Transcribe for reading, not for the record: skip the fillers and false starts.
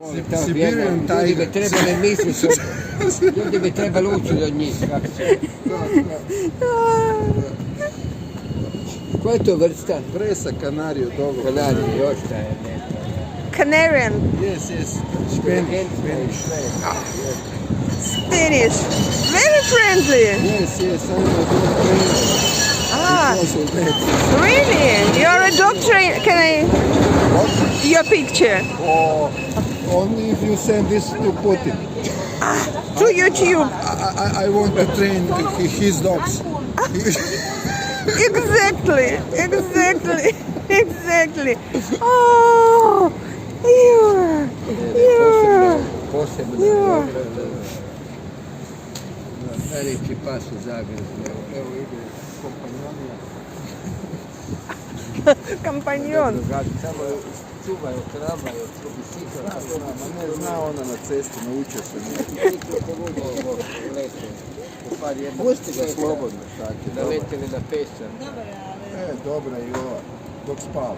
Siberian Ljudi bi tiger. trebali misliti, ljudi bi trebali učiti od njih. Koja je to vrsta? Presa Canary Dog. Canary, još šta je, ne. Canarian. Yes. Spanish. Spanish. Very friendly. Yes. I'm a dog trainer. Ah, Also that. really? You're a dog trainer? Can I? What? Your picture. Oh, only if you send this to Putin. To YouTube. I want to train his dogs. Exactly. Oh, you're. Posebno. Najljepši pas u Zagrebu. Evo ide kompanjon. Компаньон. Samo čuvaju, krabaju, bicikla. Ne zna ona na cesti, naučio se. Bicikla povugo lete. Pusti ga slobodno. Naletili na peščan. Dobra i ova, dok spava.